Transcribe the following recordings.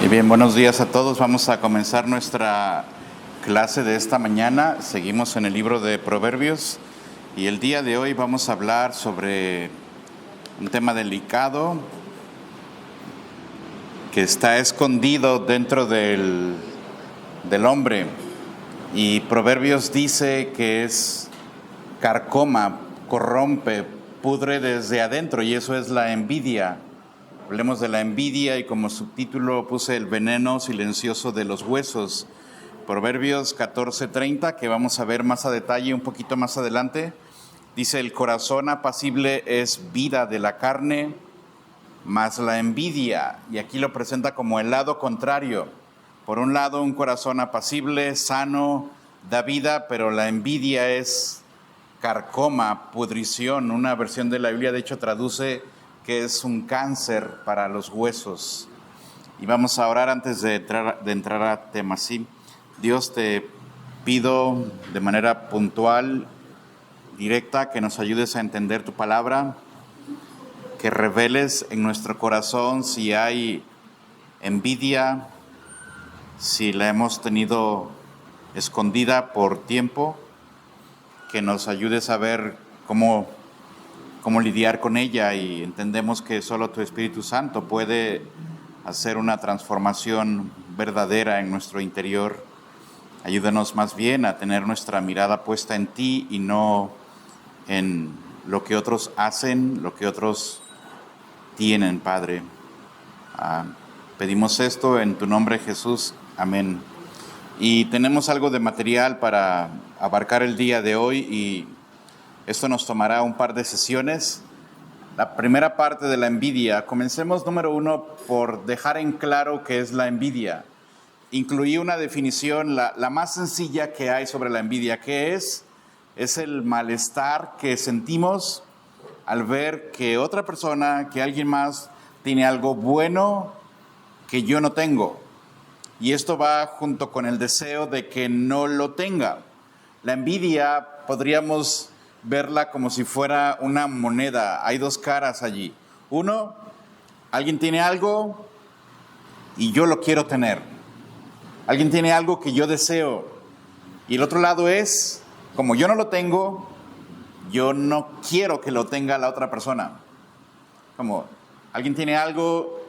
Y bien, buenos días a todos. Vamos a comenzar nuestra clase de esta mañana. Seguimos en el libro de Proverbios y el día de hoy vamos a hablar sobre un tema delicado que está escondido dentro del hombre. Y Proverbios dice que es carcoma, corrompe, pudre desde adentro, y eso es la envidia. Hablemos de la envidia y como subtítulo puse el veneno silencioso de los huesos. Proverbios 14:30, que vamos a ver más a detalle un poquito más adelante, dice: el corazón apacible es vida de la carne, mas la envidia, y aquí lo presenta como el lado contrario. Por un lado, un corazón apacible, sano, da vida, pero la envidia es carcoma, pudrición. Una versión de la Biblia de hecho traduce que es un cáncer para los huesos. Y vamos a orar antes de entrar a tema. Sí, Dios, te pido de manera puntual, directa, que nos ayudes a entender tu palabra, que reveles en nuestro corazón si hay envidia, si la hemos tenido escondida por tiempo, que nos ayudes a ver cómo lidiar con ella, y entendemos que solo tu Espíritu Santo puede hacer una transformación verdadera en nuestro interior. Ayúdanos más bien a tener nuestra mirada puesta en ti y no en lo que otros hacen, lo que otros tienen, Padre. Pedimos esto en tu nombre, Jesús. Amén. Y tenemos algo de material para abarcar el día de hoy, y esto nos tomará un par de sesiones. La primera parte de la envidia. Comencemos, número 1, por dejar en claro qué es la envidia. Incluí una definición, la más sencilla que hay sobre la envidia. ¿Qué es? Es el malestar que sentimos al ver que otra persona, que alguien más, tiene algo bueno que yo no tengo. Y esto va junto con el deseo de que no lo tenga. La envidia podríamos verla como si fuera una moneda. Hay dos caras allí. Uno, alguien tiene algo y yo lo quiero tener. Alguien tiene algo que yo deseo. Y el otro lado es, como yo no lo tengo, yo no quiero que lo tenga la otra persona. Como alguien tiene algo,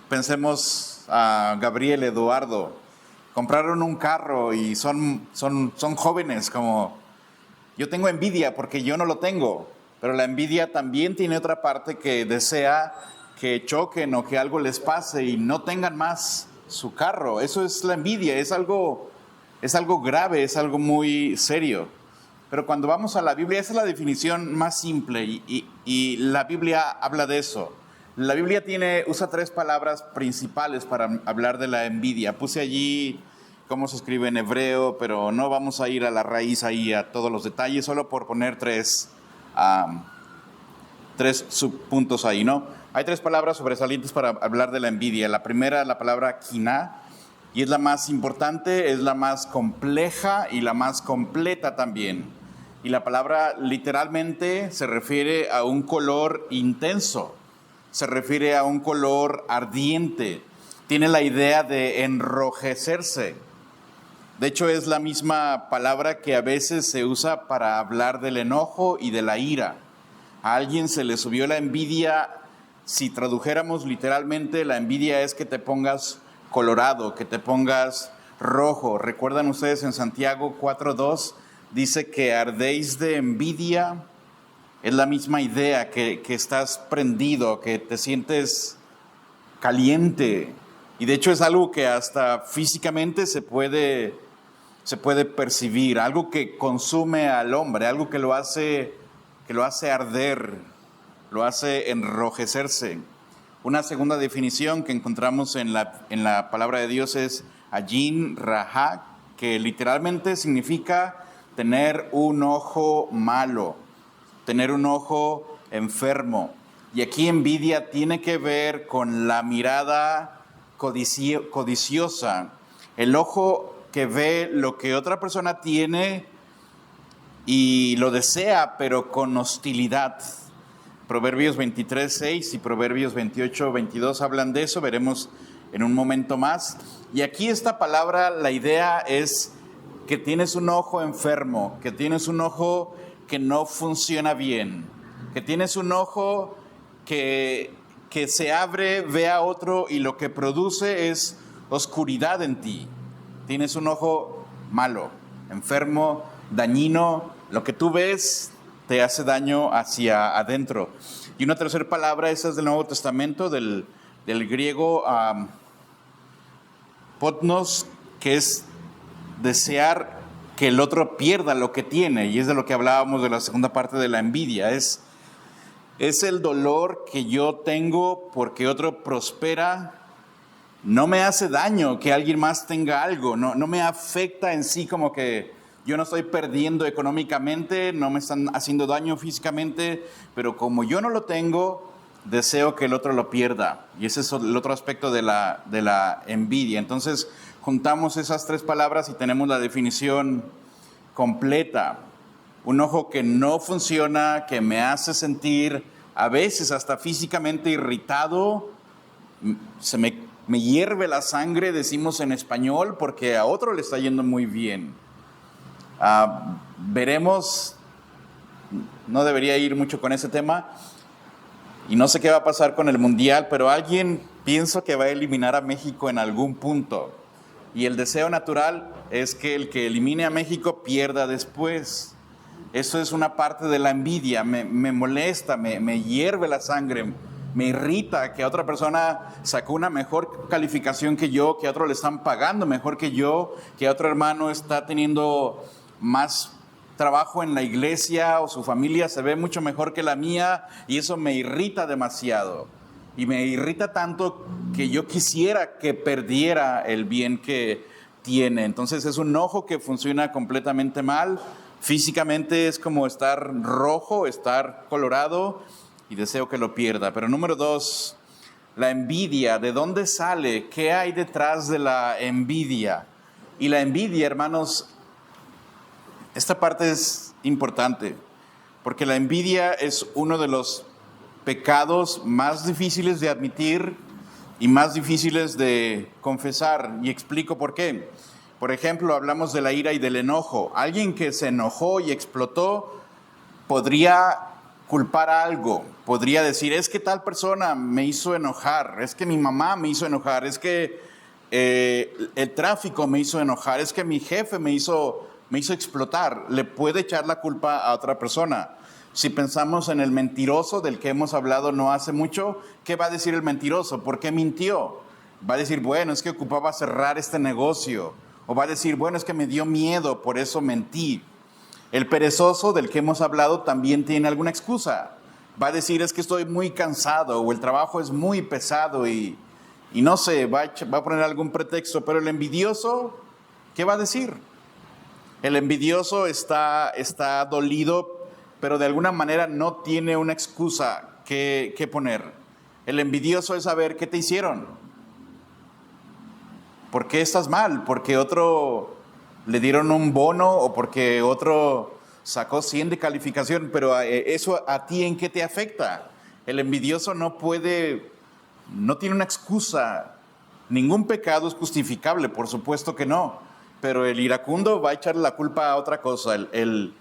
pensemos a Gabriel, Eduardo, compraron un carro y son jóvenes, como yo tengo envidia porque yo no lo tengo, pero la envidia también tiene otra parte que desea que choquen o que algo les pase y no tengan más su carro. Eso es la envidia, es algo grave, es algo muy serio. Pero cuando vamos a la Biblia, esa es la definición más simple y la Biblia habla de eso. La Biblia usa 3 palabras principales para hablar de la envidia. Puse allí cómo se escribe en hebreo, pero no vamos a ir a la raíz ahí, a todos los detalles, solo por poner 3 subpuntos ahí, ¿no? Hay 3 palabras sobresalientes para hablar de la envidia. La primera, la palabra kiná, y es la más importante, es la más compleja y la más completa también. Y la palabra literalmente se refiere a un color intenso, se refiere a un color ardiente, tiene la idea de enrojecerse. De hecho, es la misma palabra que a veces se usa para hablar del enojo y de la ira. A alguien se le subió la envidia. Si tradujéramos literalmente, la envidia es que te pongas colorado, que te pongas rojo. ¿Recuerdan ustedes en Santiago 4:2? Dice que ardéis de envidia. Es la misma idea, que estás prendido, que te sientes caliente. Y de hecho es algo que hasta físicamente se puede percibir, algo que consume al hombre, algo que lo hace arder, lo hace enrojecerse. Una segunda definición que encontramos en la palabra de Dios es ayin raha, que literalmente significa tener un ojo malo, tener un ojo enfermo. Y aquí envidia tiene que ver con la mirada codiciosa, el ojo que ve lo que otra persona tiene y lo desea, pero con hostilidad. Proverbios 23:6 y Proverbios 28:22 hablan de eso. Veremos en un momento más. Y aquí esta palabra, la idea es que tienes un ojo enfermo, que tienes un ojo que no funciona bien, que tienes un ojo que se abre, ve a otro y lo que produce es oscuridad en ti. Tienes un ojo malo, enfermo, dañino. Lo que tú ves te hace daño hacia adentro. Y una tercera palabra, esa es del Nuevo Testamento, del griego potnos, que es desear que el otro pierda lo que tiene. Y es de lo que hablábamos de la segunda parte de la envidia. Es el dolor que yo tengo porque otro prospera. No me hace daño que alguien más tenga algo, no me afecta en sí, como que yo no estoy perdiendo económicamente, no me están haciendo daño físicamente, pero como yo no lo tengo, deseo que el otro lo pierda. Y ese es el otro aspecto de la envidia. Entonces, juntamos esas tres palabras y tenemos la definición completa. Un ojo que no funciona, que me hace sentir a veces hasta físicamente irritado, me hierve la sangre, decimos en español, porque a otro le está yendo muy bien. Veremos, no debería ir mucho con ese tema, y no sé qué va a pasar con el Mundial, pero alguien pienso que va a eliminar a México en algún punto. Y el deseo natural es que el que elimine a México pierda después. Eso es una parte de la envidia, me molesta, me hierve la sangre. Me irrita que otra persona sacó una mejor calificación que yo, que a otro le están pagando mejor que yo, que otro hermano está teniendo más trabajo en la iglesia o su familia se ve mucho mejor que la mía, y eso me irrita demasiado. Y me irrita tanto que yo quisiera que perdiera el bien que tiene. Entonces es un ojo que funciona completamente mal. Físicamente es como estar rojo, estar colorado, y deseo que lo pierda. Pero número 2, la envidia. ¿De dónde sale? ¿Qué hay detrás de la envidia? Y la envidia, hermanos, esta parte es importante, porque la envidia es uno de los pecados más difíciles de admitir y más difíciles de confesar. Y explico por qué. Por ejemplo, hablamos de la ira y del enojo. Alguien que se enojó y explotó podría culpar algo, podría decir, es que tal persona me hizo enojar, es que mi mamá me hizo enojar, es que el tráfico me hizo enojar, es que mi jefe me hizo explotar. Le puede echar la culpa a otra persona. Si pensamos en el mentiroso del que hemos hablado no hace mucho, ¿qué va a decir el mentiroso? ¿Por qué mintió? Va a decir, bueno, es que ocupaba cerrar este negocio. O va a decir, bueno, es que me dio miedo, por eso mentí. El perezoso del que hemos hablado también tiene alguna excusa. Va a decir, es que estoy muy cansado, o el trabajo es muy pesado, y no sé, va a poner algún pretexto. Pero el envidioso, ¿qué va a decir? El envidioso está dolido, pero de alguna manera no tiene una excusa que poner. El envidioso es saber qué te hicieron. ¿Por qué estás mal? ¿Porque otro le dieron un bono o porque otro sacó 100 de calificación? Pero eso a ti, ¿en qué te afecta? El envidioso no tiene una excusa. Ningún pecado es justificable, por supuesto que no. Pero el iracundo va a echarle la culpa a otra cosa. El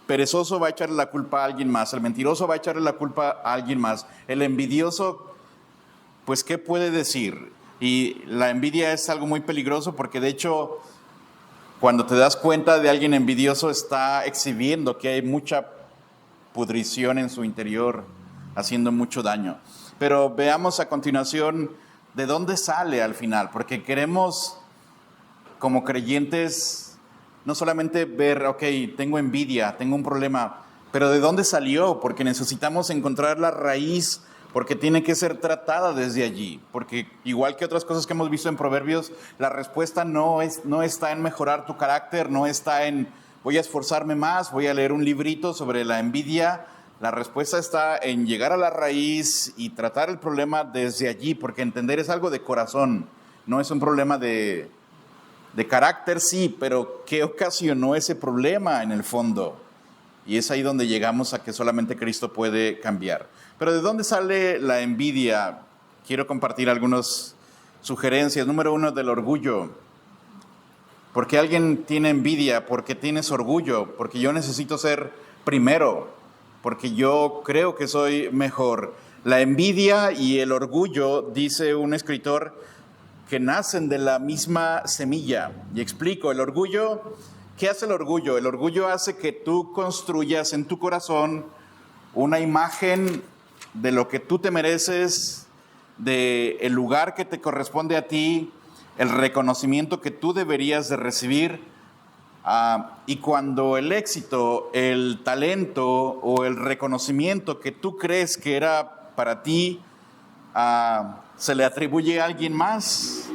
perezoso va a echarle la culpa a alguien más. El mentiroso va a echarle la culpa a alguien más. El envidioso, pues, ¿qué puede decir? Y la envidia es algo muy peligroso porque, de hecho, cuando te das cuenta de alguien envidioso, está exhibiendo que hay mucha pudrición en su interior, haciendo mucho daño. Pero veamos a continuación de dónde sale al final, porque queremos, como creyentes, no solamente ver, ok, tengo envidia, tengo un problema, pero ¿de dónde salió? Porque necesitamos encontrar la raíz, porque tiene que ser tratada desde allí. Porque igual que otras cosas que hemos visto en Proverbios, la respuesta no está en mejorar tu carácter, no está en voy a esforzarme más, voy a leer un librito sobre la envidia. La respuesta está en llegar a la raíz y tratar el problema desde allí, porque entender es algo de corazón, no es un problema de carácter, sí, pero ¿qué ocasionó ese problema en el fondo? Y es ahí donde llegamos a que solamente Cristo puede cambiar. Pero ¿de dónde sale la envidia? Quiero compartir algunos sugerencias. Número 1, del orgullo. ¿Por qué alguien tiene envidia? ¿Por qué tienes orgullo? Porque yo necesito ser primero, porque yo creo que soy mejor. La envidia y el orgullo, dice un escritor, que nacen de la misma semilla. Y explico, el orgullo, ¿qué hace el orgullo? El orgullo hace que tú construyas en tu corazón una imagen de lo que tú te mereces, de el lugar que te corresponde a ti, el reconocimiento que tú deberías de recibir. Y cuando el éxito, el talento o el reconocimiento que tú crees que era para ti, se le atribuye a alguien más,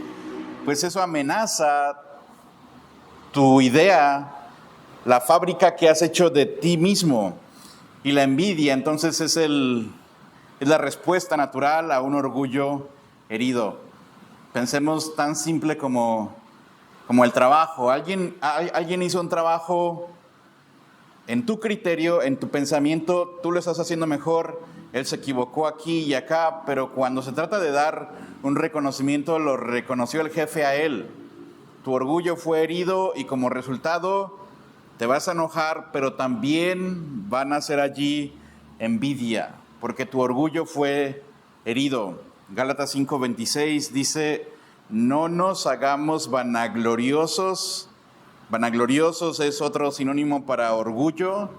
pues eso amenaza tu idea, la fábrica que has hecho de ti mismo. Y la envidia entonces es la respuesta natural a un orgullo herido. Pensemos tan simple como el trabajo. Alguien hizo un trabajo en tu criterio, en tu pensamiento, tú lo estás haciendo mejor, él se equivocó aquí y acá, pero cuando se trata de dar un reconocimiento, lo reconoció el jefe a él. Tu orgullo fue herido y como resultado te vas a enojar, pero también van a ser allí envidia, porque tu orgullo fue herido. Gálatas 5:26 dice: no nos hagamos vanagloriosos. Vanagloriosos es otro sinónimo para orgullo.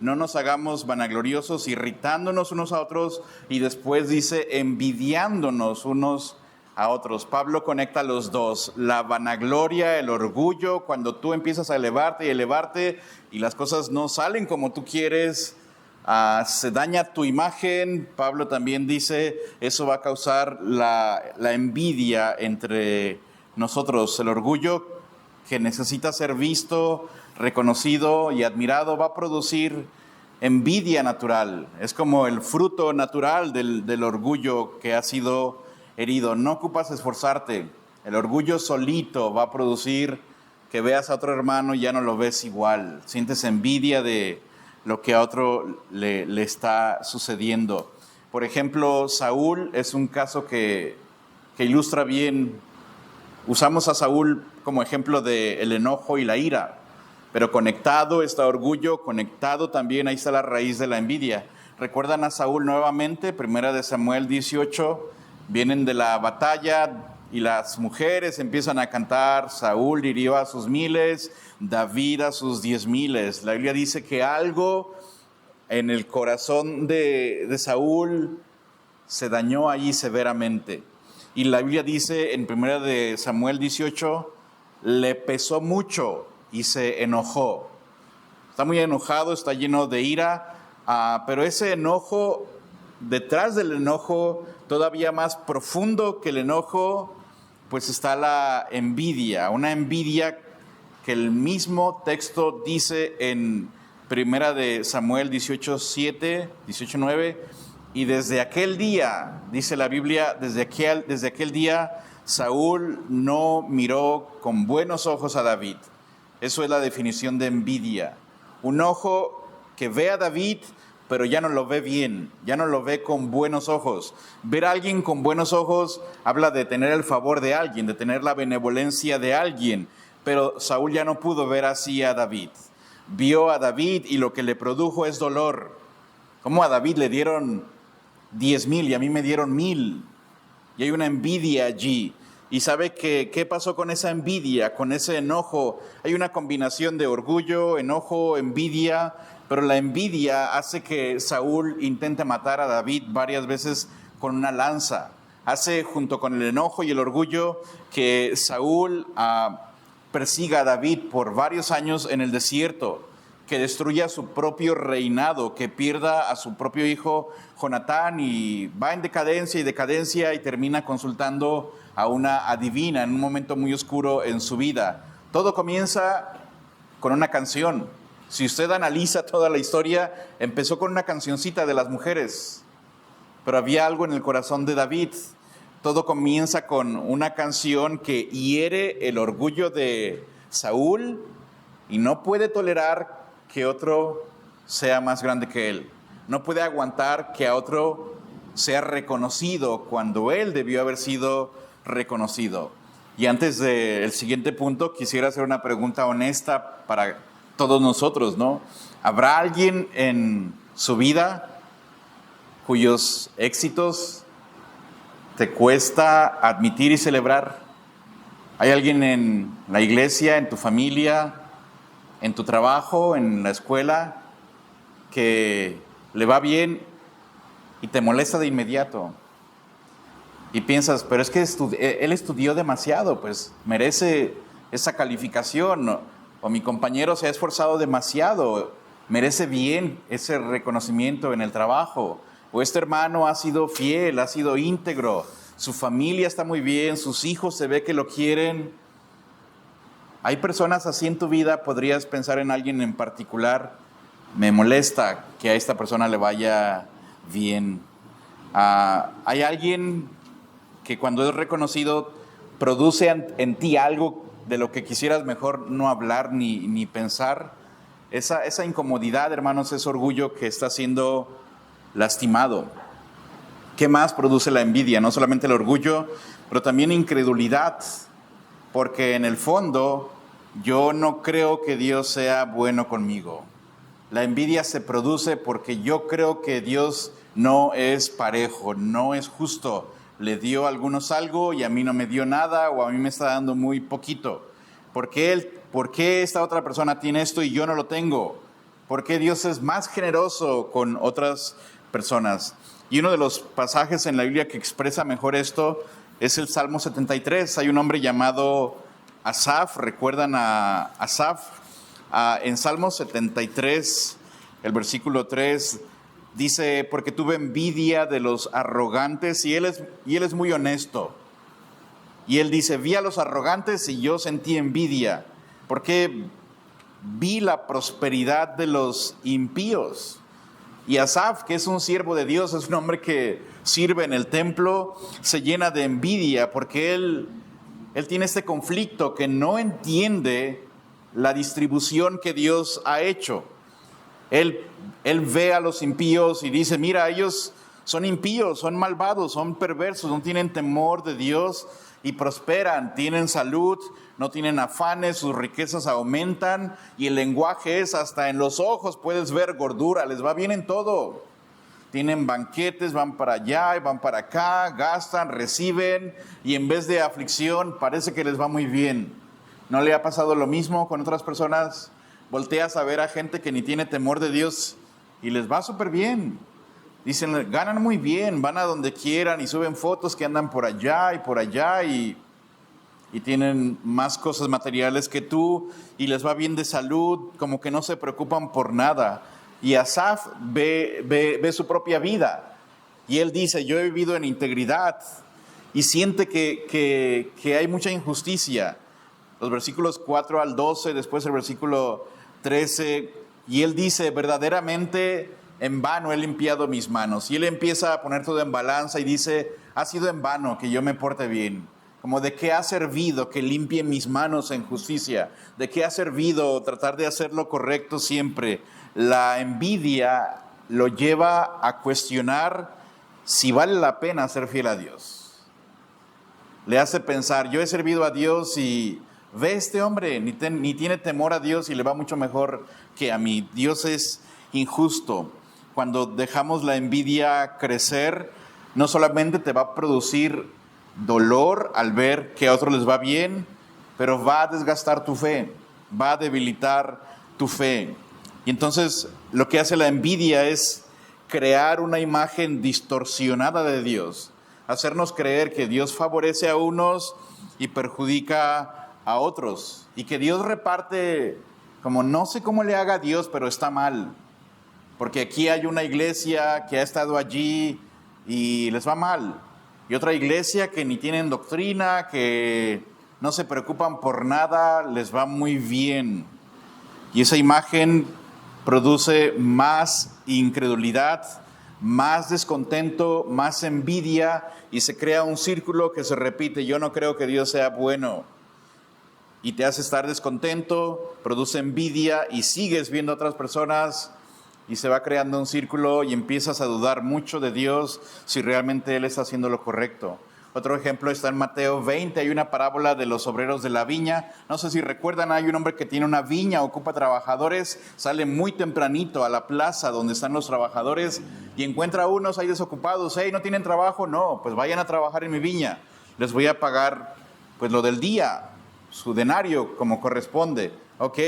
No nos hagamos vanagloriosos, irritándonos unos a otros, y después dice envidiándonos unos a otros. Pablo conecta los dos, la vanagloria, el orgullo, cuando tú empiezas a elevarte y las cosas no salen como tú quieres, se daña tu imagen. Pablo también dice, eso va a causar la envidia entre nosotros. El orgullo, que necesita ser visto, reconocido y admirado, va a producir envidia natural. Es como el fruto natural del orgullo que ha sido herido. No ocupas esforzarte. El orgullo solito va a producir que veas a otro hermano y ya no lo ves igual. Sientes envidia de lo que a otro le está sucediendo. Por ejemplo, Saúl es un caso que ilustra bien. Usamos a Saúl como ejemplo del enojo y la ira, pero conectado está orgullo, conectado también, ahí está la raíz de la envidia. ¿Recuerdan a Saúl nuevamente? 1 Samuel 18, vienen de la batalla y las mujeres empiezan a cantar, Saúl hirió a sus 1000, David a sus 10,000. La Biblia dice que algo en el corazón de Saúl se dañó allí severamente. Y la Biblia dice en 1 Samuel 18, le pesó mucho y se enojó. Está muy enojado, está lleno de ira, pero ese enojo, detrás del enojo, todavía más profundo que el enojo, pues está la envidia. Una envidia que el mismo texto dice en 1 Samuel 18:9, y desde aquel día, dice la Biblia, desde aquel día, Saúl no miró con buenos ojos a David. Eso es la definición de envidia. Un ojo que ve a David, pero ya no lo ve bien, ya no lo ve con buenos ojos. Ver a alguien con buenos ojos habla de tener el favor de alguien, de tener la benevolencia de alguien. Pero Saúl ya no pudo ver así a David. Vio a David y lo que le produjo es dolor. Como a David le dieron 10,000 y a mí me dieron 1,000. Y hay una envidia allí. ¿Y sabe qué pasó con esa envidia, con ese enojo? Hay una combinación de orgullo, enojo, envidia, pero la envidia hace que Saúl intente matar a David varias veces con una lanza. Hace, junto con el enojo y el orgullo, que Saúl persiga a David por varios años en el desierto, que destruya su propio reinado, que pierda a su propio hijo Jonatán y va en decadencia y termina consultando a una adivina en un momento muy oscuro en su vida. Todo comienza con una canción. Si usted analiza toda la historia, empezó con una cancioncita de las mujeres, pero había algo en el corazón de David. Todo comienza con una canción que hiere el orgullo de Saúl y no puede tolerar que otro sea más grande que él. No puede aguantar que a otro sea reconocido cuando él debió haber sido reconocido. Y antes del siguiente punto, quisiera hacer una pregunta honesta para todos nosotros, ¿no? ¿Habrá alguien en su vida cuyos éxitos te cuesta admitir y celebrar? ¿Hay alguien en la iglesia, en tu familia, en tu trabajo, en la escuela, que le va bien y te molesta de inmediato? Y piensas, pero es que él estudió demasiado, pues merece esa calificación. O mi compañero se ha esforzado demasiado, merece bien ese reconocimiento en el trabajo. O este hermano ha sido fiel, ha sido íntegro, su familia está muy bien, sus hijos se ve que lo quieren. ¿Hay personas así en tu vida? ¿Podrías pensar en alguien en particular? Me molesta que a esta persona le vaya bien. ¿Hay alguien que cuando es reconocido produce en ti algo de lo que quisieras mejor no hablar ni pensar? Esa incomodidad, hermanos, ese orgullo que está siendo lastimado. ¿Qué más produce la envidia? No solamente el orgullo, pero también incredulidad, porque en el fondo yo no creo que Dios sea bueno conmigo. La envidia se produce porque yo creo que Dios no es parejo, no es justo. Le dio a algunos algo y a mí no me dio nada, o a mí me está dando muy poquito. ¿Por qué esta otra persona tiene esto y yo no lo tengo? ¿Por qué Dios es más generoso con otras personas? Y uno de los pasajes en la Biblia que expresa mejor esto es el Salmo 73. Hay un hombre llamado Asaf, ¿recuerdan a Asaf? En Salmo 73, el versículo 3, dice, porque tuve envidia de los arrogantes, y él es muy honesto. Y él dice, vi a los arrogantes y yo sentí envidia, porque vi la prosperidad de los impíos. Y Asaf, que es un siervo de Dios, es un hombre que sirve en el templo, se llena de envidia porque él tiene este conflicto que no entiende la distribución que Dios ha hecho. Él ve a los impíos y dice, mira, ellos son impíos, son malvados, son perversos, no tienen temor de Dios y prosperan, tienen salud, no tienen afanes, sus riquezas aumentan y el lenguaje es hasta en los ojos, puedes ver gordura, les va bien en todo. Tienen banquetes, van para allá y van para acá, gastan, reciben y en vez de aflicción parece que les va muy bien. ¿No le ha pasado lo mismo con otras personas? Volteas a ver a gente que ni tiene temor de Dios y les va súper bien. Dicen, ganan muy bien, van a donde quieran y suben fotos que andan por allá y tienen más cosas materiales que tú y les va bien de salud, como que no se preocupan por nada. Y Asaf ve su propia vida y él dice, yo he vivido en integridad, y siente que hay mucha injusticia. Los versículos 4 al 12, después el versículo 13, y él dice, verdaderamente en vano he limpiado mis manos. Y él empieza a poner todo en balanza y dice, ha sido en vano que yo me porte bien. Como de qué ha servido que limpie mis manos en justicia, de qué ha servido tratar de hacer lo correcto siempre. La envidia lo lleva a cuestionar si vale la pena ser fiel a Dios. Le hace pensar, yo he servido a Dios y ve este hombre, ni tiene temor a Dios y le va mucho mejor que a mí. Dios es injusto. Cuando dejamos la envidia crecer, no solamente te va a producir dolor al ver que a otros les va bien, pero va a desgastar tu fe, va a debilitar tu fe. Y entonces lo que hace la envidia es crear una imagen distorsionada de Dios, hacernos creer que Dios favorece a unos y perjudica a otros, y que Dios reparte como no sé cómo le haga a Dios, pero está mal, porque aquí hay una iglesia que ha estado allí y les va mal, y otra iglesia que ni tienen doctrina, que no se preocupan por nada, les va muy bien. Y esa imagen produce más incredulidad, más descontento, más envidia, y se crea un círculo que se repite. Yo no creo que Dios sea bueno. Y te hace estar descontento, produce envidia y sigues viendo a otras personas y se va creando un círculo y empiezas a dudar mucho de Dios si realmente Él está haciendo lo correcto. Otro ejemplo está en Mateo 20, hay una parábola de los obreros de la viña. No sé si recuerdan, hay un hombre que tiene una viña, ocupa trabajadores, sale muy tempranito a la plaza donde están los trabajadores y encuentra a unos ahí desocupados. Hey, ¿no tienen trabajo? No, pues vayan a trabajar en mi viña. Les voy a pagar pues lo del día, su denario como corresponde. Ok,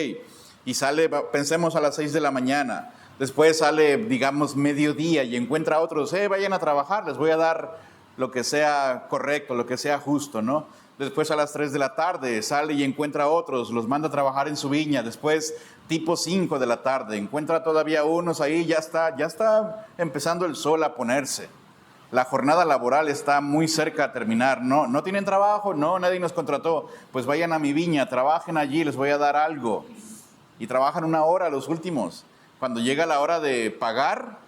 y sale, pensemos a las 6 de la mañana. Después sale, digamos, mediodía y encuentra a otros, vayan a trabajar, les voy a dar lo que sea correcto, lo que sea justo, ¿no? Después a las 3 de la tarde sale y encuentra a otros, los manda a trabajar en su viña. Después, tipo 5 de la tarde, encuentra todavía unos ahí, ya está empezando el sol a ponerse. La jornada laboral está muy cerca a terminar. ¿No tienen trabajo? No, nadie nos contrató. Pues vayan a mi viña, trabajen allí, les voy a dar algo. Y trabajan 1 hora los últimos. Cuando llega la hora de pagar,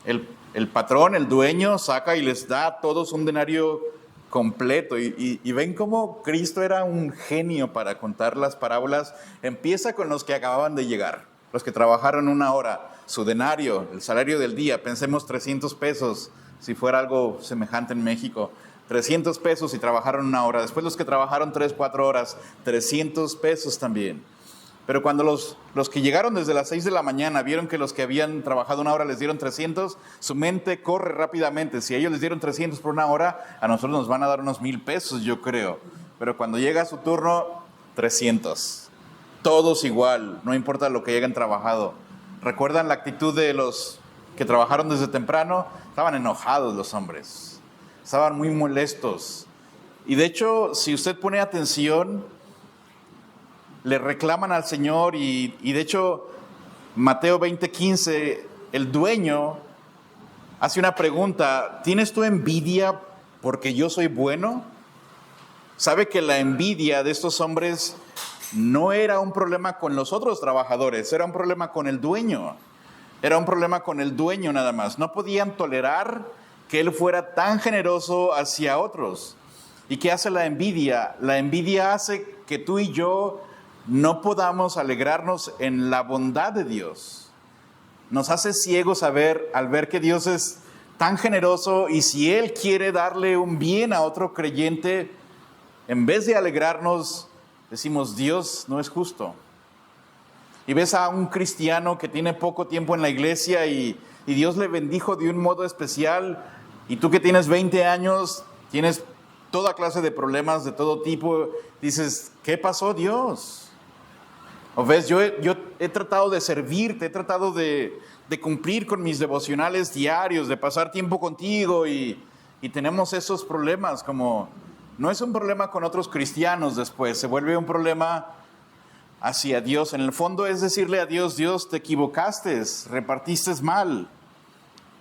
el patrón, el dueño, saca y les da a todos un denario completo. Y ven cómo Cristo era un genio para contar las parábolas. Empieza con los que acababan de llegar, los que trabajaron 1 hora, su denario, el salario del día. Pensemos 300 pesos, si fuera algo semejante en México. 300 pesos y trabajaron 1 hora. Después los que trabajaron 3, 4 horas, 300 pesos también. Pero cuando los que llegaron desde las 6 de la mañana vieron que los que habían trabajado 1 hora les dieron 300, su mente corre rápidamente. Si a ellos les dieron 300 por 1 hora, a nosotros nos van a dar unos 1,000 pesos, yo creo. Pero cuando llega su turno, 300. Todos igual, no importa lo que hayan trabajado. ¿Recuerdan la actitud de los que trabajaron desde temprano? Estaban enojados los hombres, estaban muy molestos. Y de hecho, si usted pone atención, le reclaman al Señor y de hecho, Mateo 20:15, el dueño hace una pregunta: ¿tienes tú envidia porque yo soy bueno? Sabe que la envidia de estos hombres no era un problema con los otros trabajadores, era un problema con el dueño. Era un problema con el dueño nada más. No podían tolerar que él fuera tan generoso hacia otros. ¿Y qué hace la envidia? La envidia hace que tú y yo no podamos alegrarnos en la bondad de Dios. Nos hace ciegos al ver que Dios es tan generoso y si Él quiere darle un bien a otro creyente, en vez de alegrarnos, decimos, Dios no es justo. Y ves a un cristiano que tiene poco tiempo en la iglesia y Dios le bendijo de un modo especial, y tú que tienes 20 años, tienes toda clase de problemas de todo tipo, dices, ¿qué pasó, Dios? O ves, yo he tratado de servirte, he tratado de cumplir con mis devocionales diarios, de pasar tiempo contigo y tenemos esos problemas, como no es un problema con otros cristianos después, se vuelve un problema hacia Dios. En el fondo es decirle a Dios, Dios, te equivocaste, repartiste mal,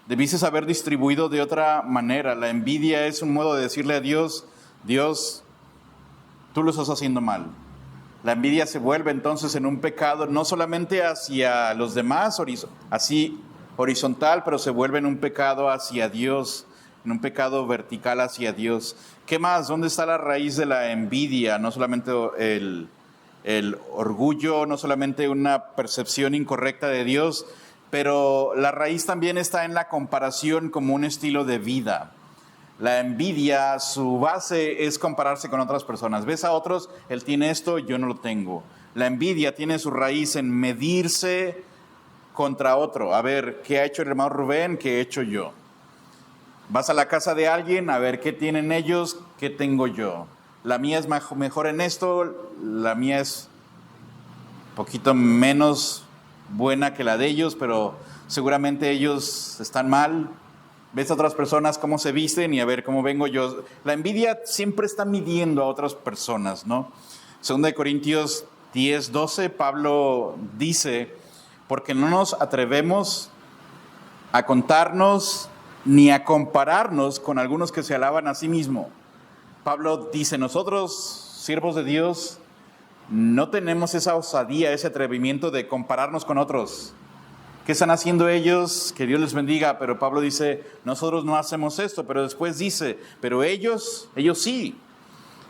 debiste haber distribuido de otra manera. La envidia es un modo de decirle a Dios, Dios, tú lo estás haciendo mal. La envidia se vuelve entonces en un pecado, no solamente hacia los demás, así horizontal, pero se vuelve en un pecado hacia Dios, en un pecado vertical hacia Dios. ¿Qué más? ¿Dónde está la raíz de la envidia? No solamente el orgullo, no solamente una percepción incorrecta de Dios, pero la raíz también está en la comparación como un estilo de vida. La envidia, su base es compararse con otras personas. Ves a otros, él tiene esto, yo no lo tengo. La envidia tiene su raíz en medirse contra otro. A ver, ¿qué ha hecho el hermano Rubén? ¿Qué he hecho yo? Vas a la casa de alguien, a ver, ¿qué tienen ellos? ¿Qué tengo yo? La mía es mejor en esto, la mía es un poquito menos buena que la de ellos, pero seguramente ellos están mal. Ves a otras personas cómo se visten y a ver cómo vengo yo. La envidia siempre está midiendo a otras personas, ¿no? 2 Corintios 10:12, Pablo dice, porque no nos atrevemos a contarnos ni a compararnos con algunos que se alaban a sí mismos. Pablo dice, nosotros, siervos de Dios, no tenemos esa osadía, ese atrevimiento de compararnos con otros. ¿Qué están haciendo ellos? Que Dios les bendiga. Pero Pablo dice, nosotros no hacemos esto. Pero después dice, pero ellos sí,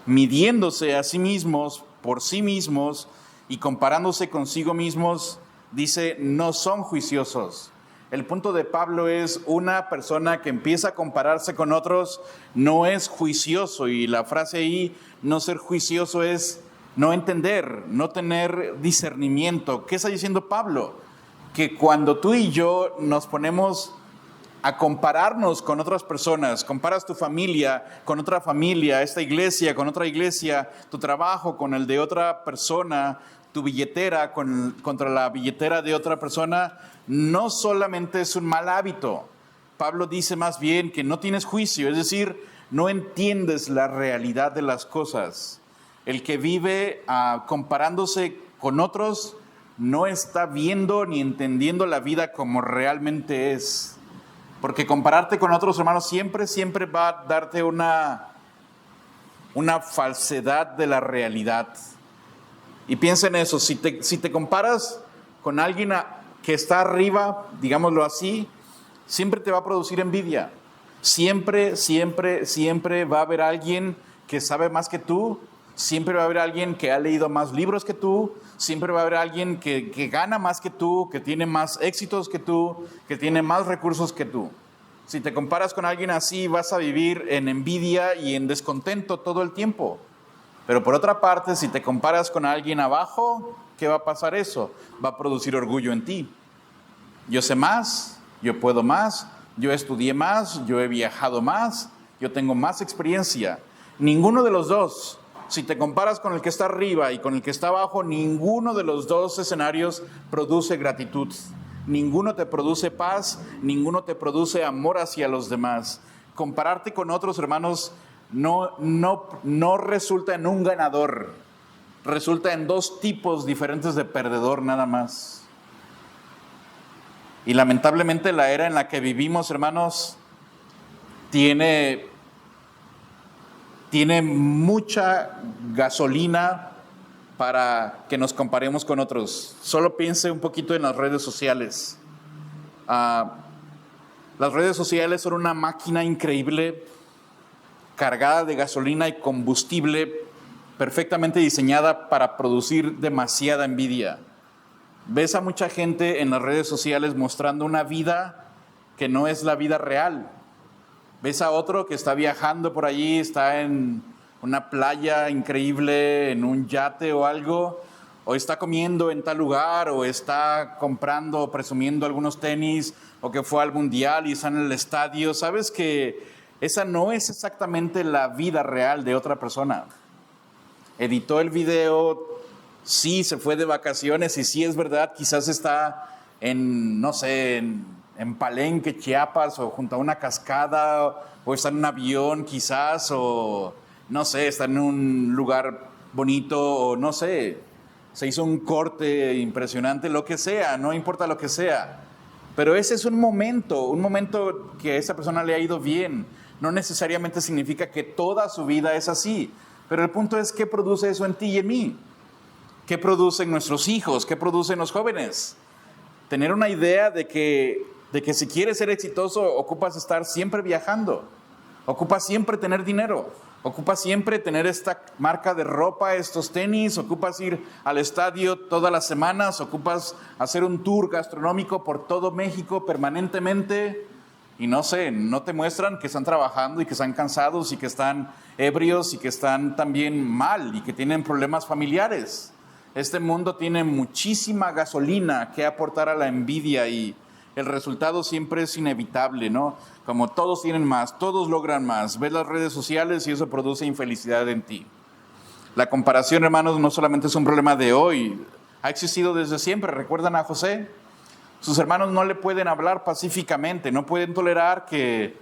midiéndose a sí mismos, por sí mismos y comparándose consigo mismos, dice, no son juiciosos, El punto de Pablo es una persona que empieza a compararse con otros, no es juicioso. Y la frase ahí, no ser juicioso, es no entender, no tener discernimiento. ¿Qué está diciendo Pablo? Que cuando tú y yo nos ponemos a compararnos con otras personas, comparas tu familia con otra familia, esta iglesia con otra iglesia, tu trabajo con el de otra persona, tu billetera contra la billetera de otra persona, no solamente es un mal hábito. Pablo dice más bien que no tienes juicio, es decir, no entiendes la realidad de las cosas. El que vive comparándose con otros no está viendo ni entendiendo la vida como realmente es. Porque compararte con otros hermanos siempre va a darte una falsedad de la realidad. Y piensa en eso, si te comparas con alguien que está arriba, digámoslo así, siempre te va a producir envidia. Siempre va a haber alguien que sabe más que tú, siempre va a haber alguien que ha leído más libros que tú, siempre va a haber alguien que gana más que tú, que tiene más éxitos que tú, que tiene más recursos que tú. Si te comparas con alguien así, vas a vivir en envidia y en descontento todo el tiempo. Pero por otra parte, si te comparas con alguien abajo, ¿qué va a pasar eso? Va a producir orgullo en ti. Yo sé más, yo puedo más, yo estudié más, yo he viajado más, yo tengo más experiencia. Ninguno de los dos. Si te comparas con el que está arriba y con el que está abajo, ninguno de los dos escenarios produce gratitud. Ninguno te produce paz, ninguno te produce amor hacia los demás. Compararte con otros hermanos no resulta en un ganador, resulta en dos tipos diferentes de perdedor nada más. Y lamentablemente la era en la que vivimos, hermanos, tiene mucha gasolina para que nos comparemos con otros. Solo piense un poquito en las redes sociales. Las redes sociales son una máquina increíble, cargada de gasolina y combustible, perfectamente diseñada para producir demasiada envidia. Ves a mucha gente en las redes sociales mostrando una vida que no es la vida real. Ves a otro que está viajando por allí, está en una playa increíble, en un yate o algo, o está comiendo en tal lugar, o está comprando o presumiendo algunos tenis, o que fue al mundial y está en el estadio. Sabes que esa no es exactamente la vida real de otra persona. Editó el video, sí se fue de vacaciones y sí es verdad, quizás está en, no sé, en Palenque, Chiapas, o junto a una cascada, o está en un avión quizás, o no sé, está en un lugar bonito, o no sé, se hizo un corte impresionante, lo que sea, no importa lo que sea. Pero ese es un momento que a esa persona le ha ido bien. No necesariamente significa que toda su vida es así. Pero el punto es, ¿qué produce eso en ti y en mí? ¿Qué producen nuestros hijos? ¿Qué producen los jóvenes? Tener una idea de que si quieres ser exitoso, ocupas estar siempre viajando, ocupas siempre tener dinero, ocupas siempre tener esta marca de ropa, estos tenis, ocupas ir al estadio todas las semanas, ocupas hacer un tour gastronómico por todo México permanentemente. Y no sé, no te muestran que están trabajando y que están cansados y que están ebrios y que están también mal y que tienen problemas familiares. Este mundo tiene muchísima gasolina que aportar a la envidia y el resultado siempre es inevitable, ¿no? Como todos tienen más, todos logran más. Ves las redes sociales y eso produce infelicidad en ti. La comparación, hermanos, no solamente es un problema de hoy, ha existido desde siempre. ¿Recuerdan a José? Sus hermanos no le pueden hablar pacíficamente, no pueden tolerar que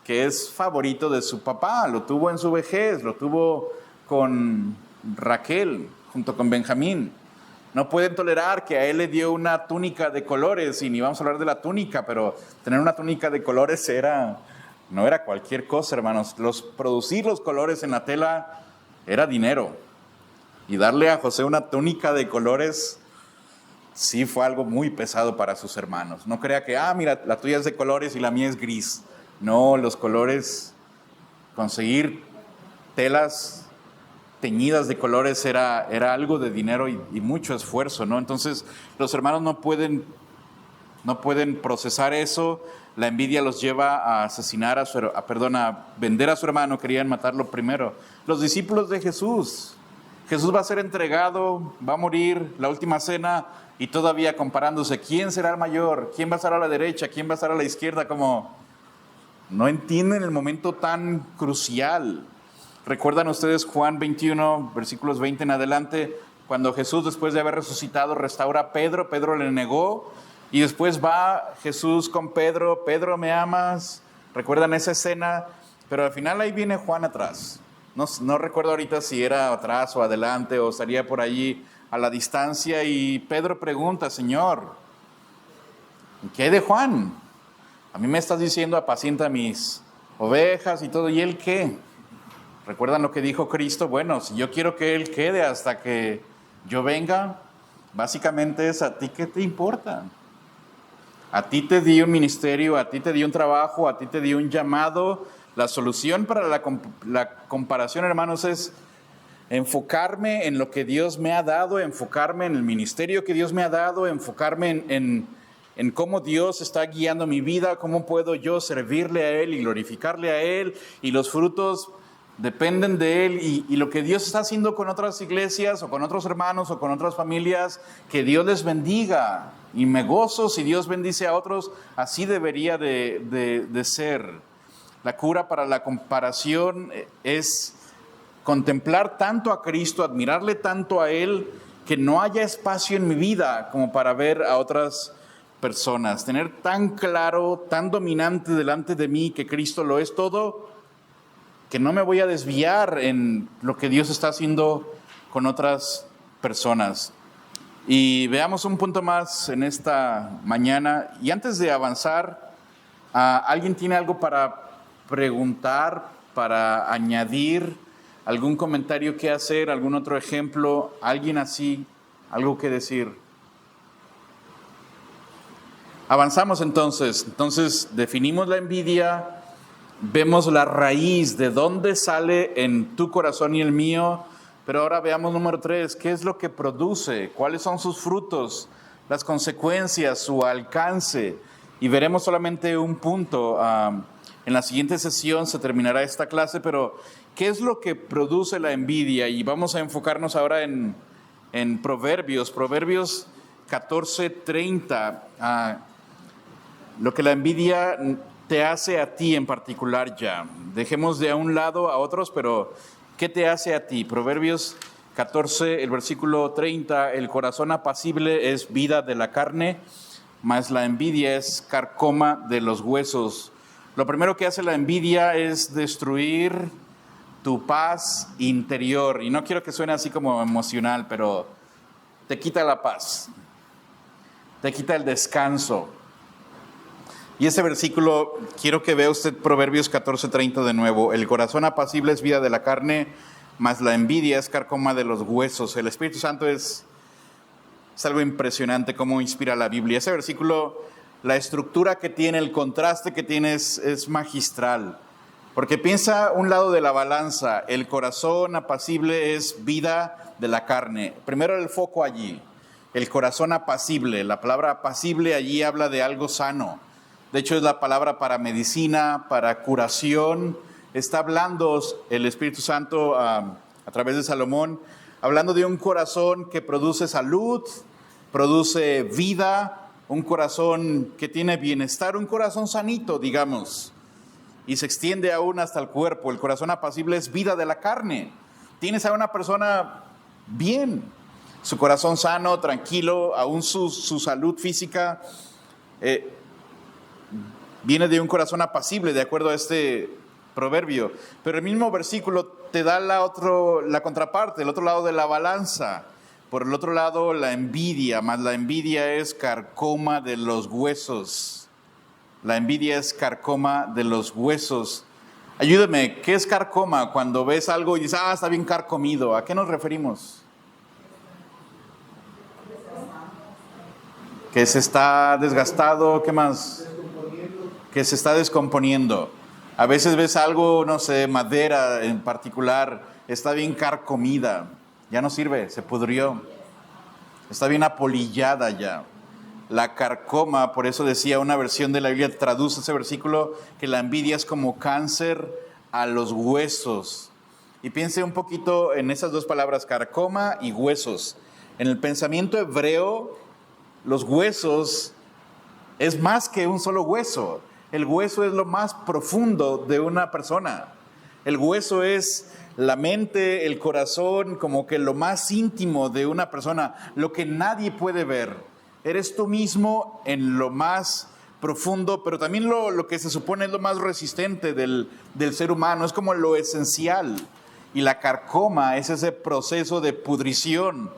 es favorito de su papá. Lo tuvo en su vejez, lo tuvo con Raquel, junto con Benjamín. No pueden tolerar que a él le dio una túnica de colores, y ni vamos a hablar de la túnica, pero tener una túnica de colores no era cualquier cosa, hermanos. Producir los colores en la tela era dinero. Y darle a José una túnica de colores sí fue algo muy pesado para sus hermanos. No crea que, mira, la tuya es de colores y la mía es gris. No, los colores, conseguir telas teñidas de colores era algo de dinero y mucho esfuerzo, ¿no? Entonces, los hermanos no pueden no pueden procesar eso. La envidia los lleva a asesinar a vender a su hermano, querían matarlo primero. Los discípulos de Jesús va a ser entregado, va a morir, la última cena, y todavía comparándose, ¿quién será el mayor? ¿Quién va a estar a la derecha? ¿Quién va a estar a la izquierda? Como no entienden el momento tan crucial. ¿Recuerdan ustedes Juan 21, versículos 20 en adelante? Cuando Jesús, después de haber resucitado, restaura a Pedro, Pedro le negó, y después va Jesús con Pedro, Pedro, ¿me amas? ¿Recuerdan esa escena? Pero al final ahí viene Juan atrás. No recuerdo ahorita si era atrás o adelante o estaría por allí a la distancia, y Pedro pregunta, Señor, ¿qué hay de Juan? A mí me estás diciendo apacienta mis ovejas y todo, ¿y él qué? ¿Recuerdan lo que dijo Cristo? Bueno, si yo quiero que él quede hasta que yo venga, básicamente es a ti qué te importa. A ti te di un ministerio, a ti te di un trabajo, a ti te di un llamado. La solución para la comparación, hermanos, es enfocarme en lo que Dios me ha dado, enfocarme en el ministerio que Dios me ha dado, enfocarme en cómo Dios está guiando mi vida, cómo puedo yo servirle a Él y glorificarle a Él, y los frutos dependen de Él, y lo que Dios está haciendo con otras iglesias o con otros hermanos o con otras familias, que Dios les bendiga, y me gozo si Dios bendice a otros. Así debería de ser. La cura para la comparación es contemplar tanto a Cristo, admirarle tanto a Él, que no haya espacio en mi vida como para ver a otras personas. Tener tan claro, tan dominante delante de mí que Cristo lo es todo, que no me voy a desviar en lo que Dios está haciendo con otras personas. Y veamos un punto más en esta mañana. Y antes de avanzar, ¿alguien tiene algo para preguntar, para añadir, algún comentario que hacer, algún otro ejemplo, alguien así, algo que decir? Avanzamos entonces. Entonces definimos la envidia, vemos la raíz de dónde sale en tu corazón y el mío, pero ahora veamos número 3, ¿qué es lo que produce? ¿Cuáles son sus frutos? Las consecuencias, su alcance. Y veremos solamente un punto. En la siguiente sesión se terminará esta clase, pero ¿qué es lo que produce la envidia? Y vamos a enfocarnos ahora en Proverbios 14:30. Lo que la envidia te hace a ti en particular ya. Dejemos de a un lado a otros, pero ¿qué te hace a ti? Proverbios 14, el versículo 30, el corazón apacible es vida de la carne, mas la envidia es carcoma de los huesos. Lo primero que hace la envidia es destruir tu paz interior. Y no quiero que suene así como emocional, pero te quita la paz, te quita el descanso. Y ese versículo, quiero que vea usted Proverbios 14:30 de nuevo. El corazón apacible es vida de la carne, mas la envidia es carcoma de los huesos. El Espíritu Santo es algo impresionante cómo inspira la Biblia. Ese versículo, la estructura que tiene, el contraste que tiene es magistral. Porque piensa un lado de la balanza, el corazón apacible es vida de la carne. Primero el foco allí, el corazón apacible. La palabra apacible allí habla de algo sano. De hecho, es la palabra para medicina, para curación. Está hablando el Espíritu Santo a través de Salomón, hablando de un corazón que produce salud, produce vida, un corazón que tiene bienestar, un corazón sanito, digamos, y se extiende aún hasta el cuerpo. El corazón apacible es vida de la carne. Tienes a una persona bien, su corazón sano, tranquilo, aún su salud física, viene de un corazón apacible, de acuerdo a este proverbio. Pero el mismo versículo te da la contraparte, el otro lado de la balanza. Por el otro lado, la envidia, más la envidia es carcoma de los huesos. La envidia es carcoma de los huesos. Ayúdame, ¿qué es carcoma? Cuando ves algo y dices, está bien carcomido, ¿a qué nos referimos? Que se está desgastado, ¿qué más? Que se está descomponiendo. A veces ves algo, no sé, madera en particular, está bien carcomida, ya no sirve, se pudrió, está bien apolillada ya. la carcoma. Por eso decía una versión de la Biblia, traduce ese versículo, que la envidia es como cáncer a los huesos. Y piense un poquito en esas dos palabras, carcoma y huesos. En el pensamiento hebreo, los huesos es más que un solo hueso. El hueso es lo más profundo de una persona. El hueso es la mente, el corazón, como que lo más íntimo de una persona, lo que nadie puede ver. Eres tú mismo en lo más profundo, pero también lo que se supone es lo más resistente del ser humano, es como lo esencial. Y la carcoma es ese proceso de pudrición,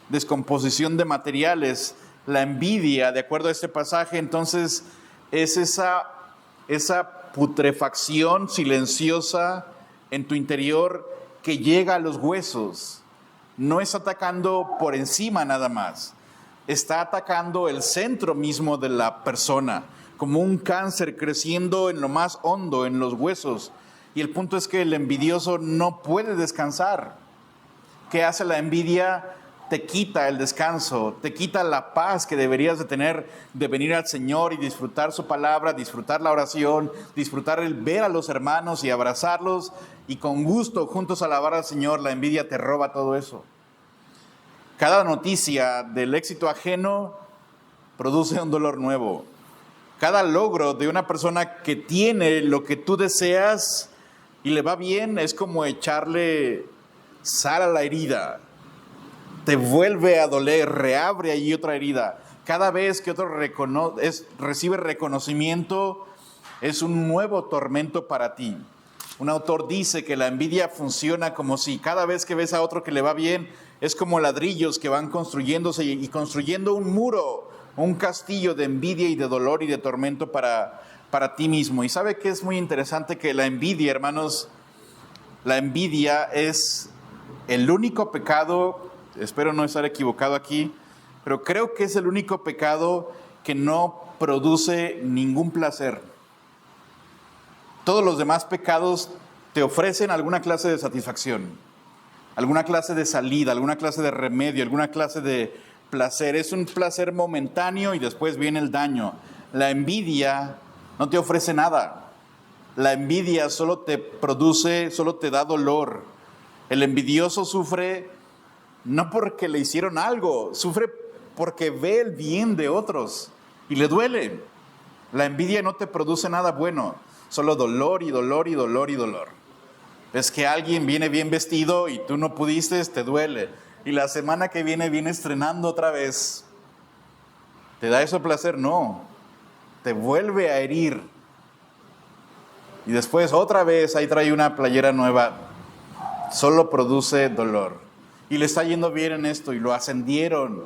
descomposición de materiales. La envidia, de acuerdo a este pasaje, entonces es esa putrefacción silenciosa en tu interior que llega a los huesos. No es atacando por encima nada más, está atacando el centro mismo de la persona, como un cáncer creciendo en lo más hondo, en los huesos. Y el punto es que el envidioso no puede descansar. ¿Qué hace la envidia? Te quita el descanso, te quita la paz que deberías de tener, de venir al Señor y disfrutar su palabra, disfrutar la oración, disfrutar el ver a los hermanos y abrazarlos y con gusto juntos alabar al Señor. La envidia te roba todo eso. Cada noticia del éxito ajeno produce un dolor nuevo. Cada logro de una persona que tiene lo que tú deseas y le va bien es como echarle sal a la herida. Te vuelve a doler, reabre allí otra herida. Cada vez que otro recibe reconocimiento, es un nuevo tormento para ti. Un autor dice que la envidia funciona como si cada vez que ves a otro que le va bien, es como ladrillos que van construyéndose y construyendo un muro, un castillo de envidia y de dolor y de tormento para ti mismo. Y sabe que es muy interesante que la envidia, hermanos, la envidia es el único pecado. Espero no estar equivocado aquí, pero creo que es el único pecado que no produce ningún placer. Todos los demás pecados te ofrecen alguna clase de satisfacción, alguna clase de salida, alguna clase de remedio, alguna clase de placer. Es un placer momentáneo y después viene el daño. La envidia no te ofrece nada. La envidia solo te da dolor. El envidioso sufre no porque le hicieron algo, sufre porque ve el bien de otros y le duele. La envidia no te produce nada bueno, solo dolor y dolor y dolor y dolor. Ves que alguien viene bien vestido y tú no pudiste, te duele. Y la semana que viene estrenando otra vez. ¿Te da eso placer? No. Te vuelve a herir. Y después otra vez ahí trae una playera nueva. Solo produce dolor. Y le está yendo bien en esto y lo ascendieron.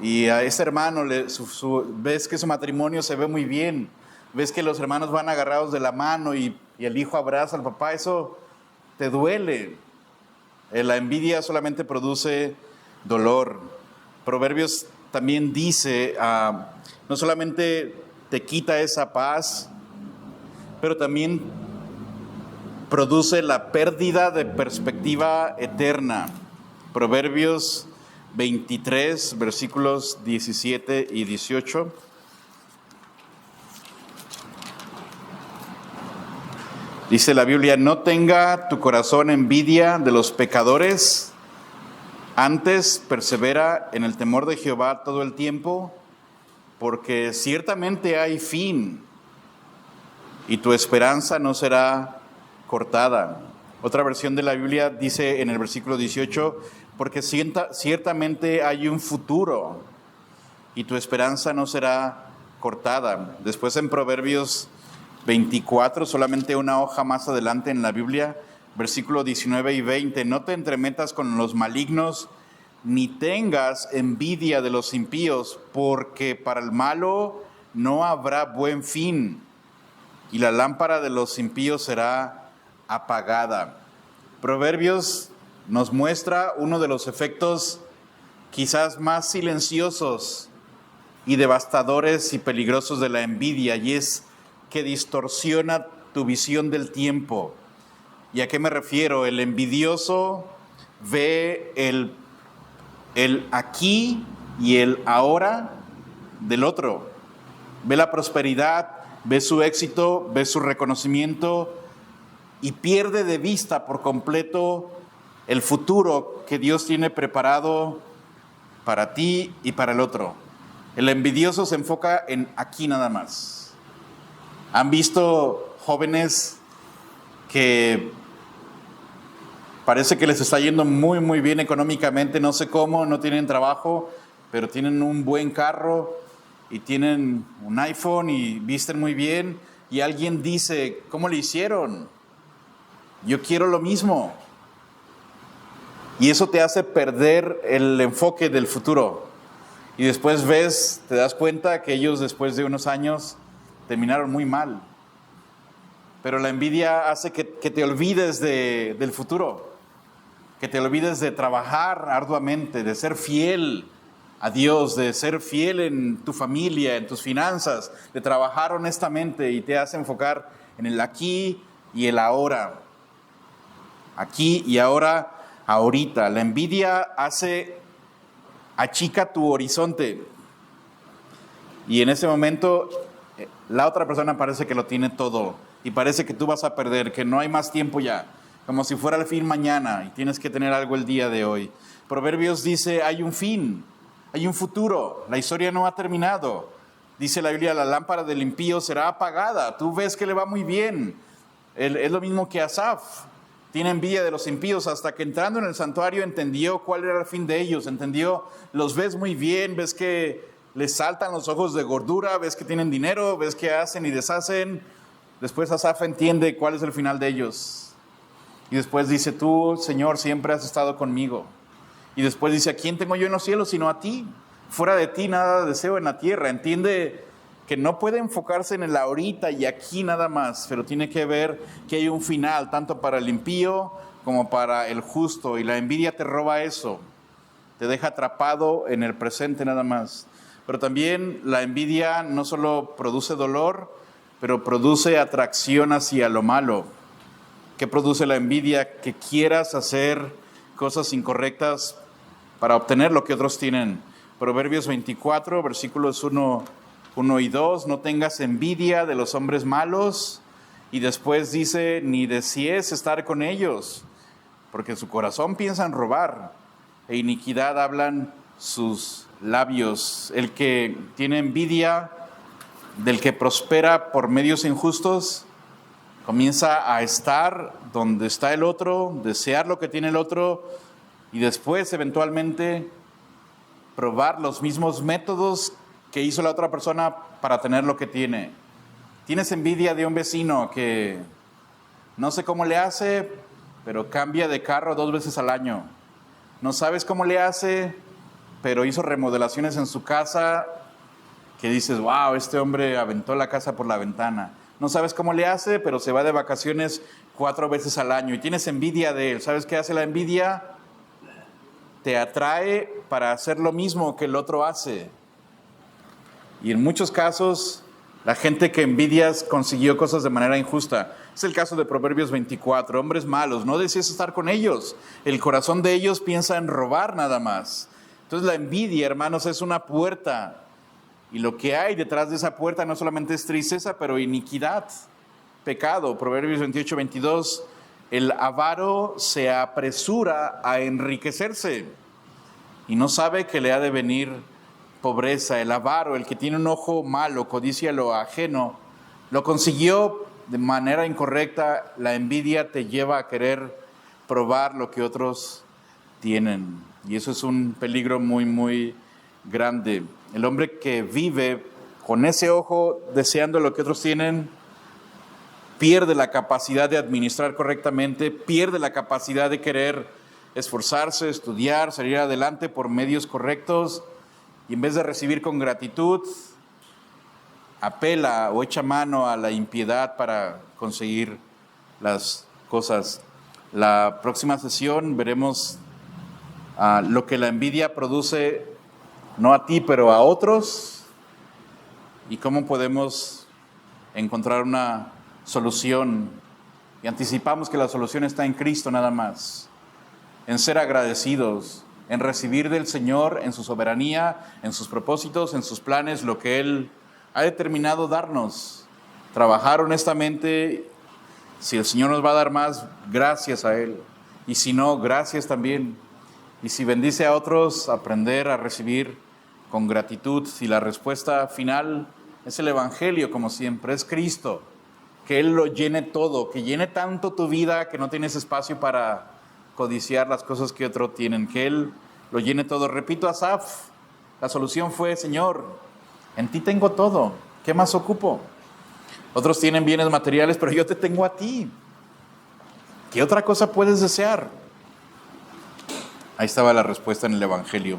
Y a ese hermano, ves que su matrimonio se ve muy bien. Ves que los hermanos van agarrados de la mano y el hijo abraza al papá. Eso te duele. La envidia solamente produce dolor. Proverbios también dice, no solamente te quita esa paz, pero también produce la pérdida de perspectiva eterna. Proverbios 23, versículos 17 y 18. Dice la Biblia: no tenga tu corazón envidia de los pecadores, antes persevera en el temor de Jehová todo el tiempo, porque ciertamente hay fin y tu esperanza no será cortada. Otra versión de la Biblia dice en el versículo 18: porque ciertamente hay un futuro y tu esperanza no será cortada. Después en Proverbios 24, solamente una hoja más adelante en la Biblia, versículo 19 y 20: no te entremetas con los malignos, ni tengas envidia de los impíos, porque para el malo no habrá buen fin, y la lámpara de los impíos será apagada. Proverbios nos muestra uno de los efectos quizás más silenciosos y devastadores y peligrosos de la envidia, y es que distorsiona tu visión del tiempo. ¿Y a qué me refiero? El envidioso ve el aquí y el ahora del otro. Ve la prosperidad, ve su éxito, ve su reconocimiento y pierde de vista por completo el futuro que Dios tiene preparado para ti y para el otro. El envidioso se enfoca en aquí nada más. ¿Han visto jóvenes que parece que les está yendo muy, muy bien económicamente? No sé cómo, no tienen trabajo, pero tienen un buen carro y tienen un iPhone y visten muy bien. Y alguien dice, ¿cómo le hicieron? Yo quiero lo mismo. Y eso te hace perder el enfoque del futuro. Y después te das cuenta que ellos después de unos años terminaron muy mal. Pero la envidia hace que te olvides del futuro, que te olvides de trabajar arduamente, de ser fiel a Dios, de ser fiel en tu familia, en tus finanzas, de trabajar honestamente, y te hace enfocar en el aquí y el ahora. Aquí y ahora, ahorita. La envidia achica tu horizonte. Y en ese momento la otra persona parece que lo tiene todo y parece que tú vas a perder, que no hay más tiempo ya, como si fuera el fin mañana y tienes que tener algo el día de hoy. Proverbios dice, hay un fin, hay un futuro, la historia no ha terminado. Dice la Biblia, la lámpara del impío será apagada. Tú ves que le va muy bien. Es lo mismo que Asaf. Tiene envidia de los impíos hasta que entrando en el santuario entendió cuál era el fin de ellos. Entendió, los ves muy bien, ves que les saltan los ojos de gordura, ves que tienen dinero, ves que hacen y deshacen. Después Asaf entiende cuál es el final de ellos. Y después dice, tú, Señor, siempre has estado conmigo. Y después dice, ¿a quién tengo yo en los cielos sino a ti? Fuera de ti nada deseo en la tierra. Entiende que no puede enfocarse en el ahorita y aquí nada más, pero tiene que ver que hay un final, tanto para el impío como para el justo. Y la envidia te roba eso, te deja atrapado en el presente nada más. Pero también la envidia no solo produce dolor, pero produce atracción hacia lo malo. ¿Qué produce la envidia? Que quieras hacer cosas incorrectas para obtener lo que otros tienen. Proverbios 24, versículos 1 y 2, no tengas envidia de los hombres malos. Y después dice, ni desees estar con ellos, porque en su corazón piensan robar, e iniquidad hablan sus labios. El que tiene envidia del que prospera por medios injustos, comienza a estar donde está el otro, desear lo que tiene el otro, y después eventualmente probar los mismos métodos que hizo la otra persona para tener lo que tiene. Tienes envidia de un vecino que no sé cómo le hace, pero cambia de carro 2 veces al año. No sabes cómo le hace, pero hizo remodelaciones en su casa que dices, wow, este hombre aventó la casa por la ventana. No sabes cómo le hace, pero se va de vacaciones 4 veces al año y tienes envidia de él. ¿Sabes qué hace la envidia? Te atrae para hacer lo mismo que el otro hace. Y en muchos casos, la gente que envidias consiguió cosas de manera injusta. Es el caso de Proverbios 24. Hombres malos, no desees estar con ellos. El corazón de ellos piensa en robar nada más. Entonces la envidia, hermanos, es una puerta. Y lo que hay detrás de esa puerta no solamente es tristeza, pero iniquidad, pecado. Proverbios 28, 22. El avaro se apresura a enriquecerse y no sabe que le ha de venir pobreza. El avaro, el que tiene un ojo malo, codicia lo ajeno, lo consiguió de manera incorrecta. La envidia te lleva a querer probar lo que otros tienen. Y eso es un peligro muy, muy grande. El hombre que vive con ese ojo deseando lo que otros tienen, pierde la capacidad de administrar correctamente, pierde la capacidad de querer esforzarse, estudiar, salir adelante por medios correctos, y en vez de recibir con gratitud, apela o echa mano a la impiedad para conseguir las cosas. La próxima sesión veremos lo que la envidia produce, no a ti, pero a otros, y cómo podemos encontrar una solución. Y anticipamos que la solución está en Cristo nada más, en ser agradecidos, en recibir del Señor, en su soberanía, en sus propósitos, en sus planes, lo que Él ha determinado darnos. Trabajar honestamente. Si el Señor nos va a dar más, gracias a Él. Y si no, gracias también. Y si bendice a otros, aprender a recibir con gratitud. Y la respuesta final es el Evangelio, como siempre, es Cristo. Que Él lo llene todo, que llene tanto tu vida que no tienes espacio para codiciar las cosas que otros tienen. Que Él lo llene todo. Repito, Asaf, la solución fue: Señor, en ti tengo todo, ¿qué más ocupo? Otros tienen bienes materiales, pero yo te tengo a ti. ¿Qué otra cosa puedes desear? Ahí estaba la respuesta en el Evangelio.